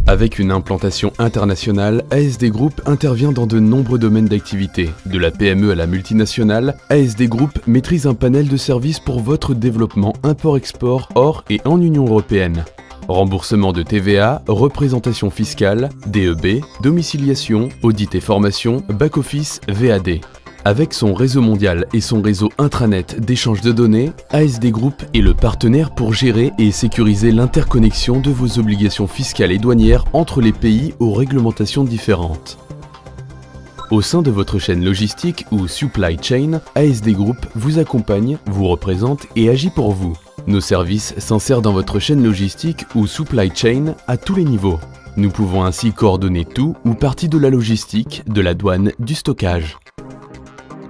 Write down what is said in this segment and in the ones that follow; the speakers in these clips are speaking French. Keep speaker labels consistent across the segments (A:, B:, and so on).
A: Avec une implantation internationale, ASD Group intervient dans de nombreux domaines d'activité. De la PME à la multinationale, ASD Group maîtrise un panel de services pour votre développement import-export hors et en Union européenne. Remboursement de TVA, représentation fiscale, DEB, domiciliation, audit et formation, back-office, VAD. Avec son réseau mondial et son réseau intranet d'échange de données, ASD Group est le partenaire pour gérer et sécuriser l'interconnexion de vos obligations fiscales et douanières entre les pays aux réglementations différentes. Au sein de votre chaîne logistique ou supply chain, ASD Group vous accompagne, vous représente et agit pour vous. Nos services s'insèrent dans votre chaîne logistique ou supply chain à tous les niveaux. Nous pouvons ainsi coordonner tout ou partie de la logistique, de la douane, du stockage.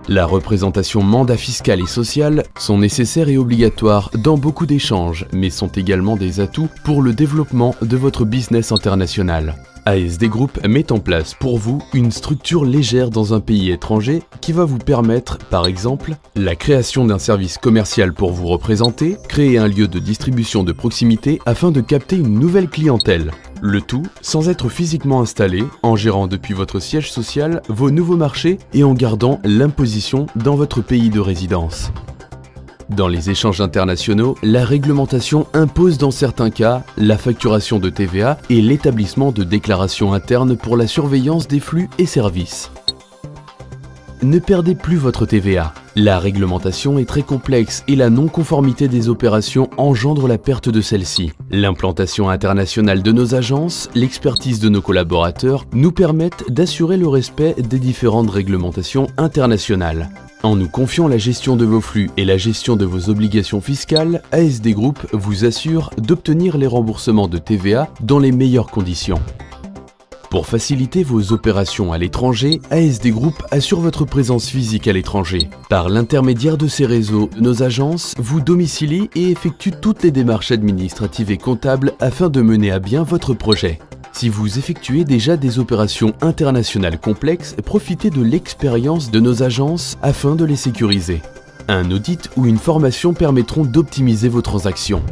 A: La représentation mandat fiscal et social sont nécessaires et obligatoires dans beaucoup d'échanges, mais sont également des atouts pour le développement de votre business international. ASD Group met en place pour vous une structure légère dans un pays étranger qui va vous permettre, par exemple, la création d'un service commercial pour vous représenter, créer un lieu de distribution de proximité afin de capter une nouvelle clientèle. Le tout sans être physiquement installé, en gérant depuis votre siège social vos nouveaux marchés et en gardant l'imposition dans votre pays de résidence. Dans les échanges internationaux, la réglementation impose dans certains cas la facturation de TVA et l'établissement de déclarations internes pour la surveillance des flux et services. Ne perdez plus votre TVA. La réglementation est très complexe et la non-conformité des opérations engendre la perte de celle-ci. L'implantation internationale de nos agences, l'expertise de nos collaborateurs nous permettent d'assurer le respect des différentes réglementations internationales. En nous confiant la gestion de vos flux et la gestion de vos obligations fiscales, ASD Group vous assure d'obtenir les remboursements de TVA dans les meilleures conditions. Pour faciliter vos opérations à l'étranger, ASD Group assure votre présence physique à l'étranger. Par l'intermédiaire de ces réseaux, nos agences vous domicilient et effectuent toutes les démarches administratives et comptables afin de mener à bien votre projet. Si vous effectuez déjà des opérations internationales complexes, profitez de l'expérience de nos agences afin de les sécuriser. Un audit ou une formation permettront d'optimiser vos transactions.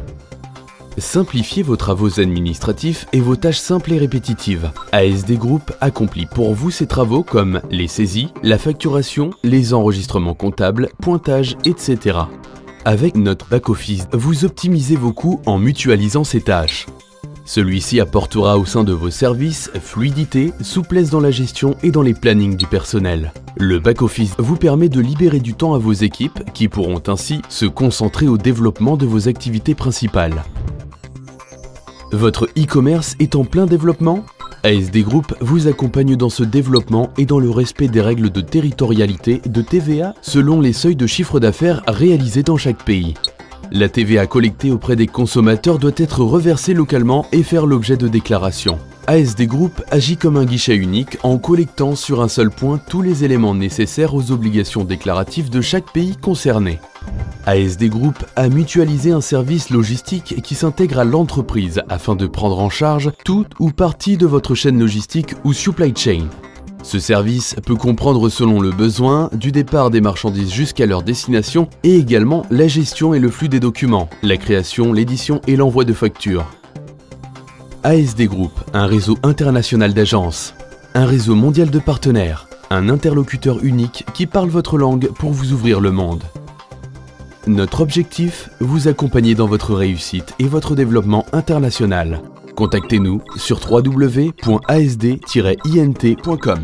A: Simplifiez vos travaux administratifs et vos tâches simples et répétitives. ASD Group accomplit pour vous ces travaux comme les saisies, la facturation, les enregistrements comptables, pointages, etc. Avec notre back-office, vous optimisez vos coûts en mutualisant ces tâches. Celui-ci apportera au sein de vos services fluidité, souplesse dans la gestion et dans les plannings du personnel. Le back-office vous permet de libérer du temps à vos équipes qui pourront ainsi se concentrer au développement de vos activités principales. Votre e-commerce est en plein développement ? ASD Group vous accompagne dans ce développement et dans le respect des règles de territorialité de TVA selon les seuils de chiffre d'affaires réalisés dans chaque pays. La TVA collectée auprès des consommateurs doit être reversée localement et faire l'objet de déclarations. ASD Group agit comme un guichet unique en collectant sur un seul point tous les éléments nécessaires aux obligations déclaratives de chaque pays concerné. ASD Group a mutualisé un service logistique qui s'intègre à l'entreprise afin de prendre en charge toute ou partie de votre chaîne logistique ou supply chain. Ce service peut comprendre selon le besoin, du départ des marchandises jusqu'à leur destination et également la gestion et le flux des documents, la création, l'édition et l'envoi de factures. ASD Group, un réseau international d'agences, un réseau mondial de partenaires, un interlocuteur unique qui parle votre langue pour vous ouvrir le monde. Notre objectif, vous accompagner dans votre réussite et votre développement international. Contactez-nous sur www.asd-int.com.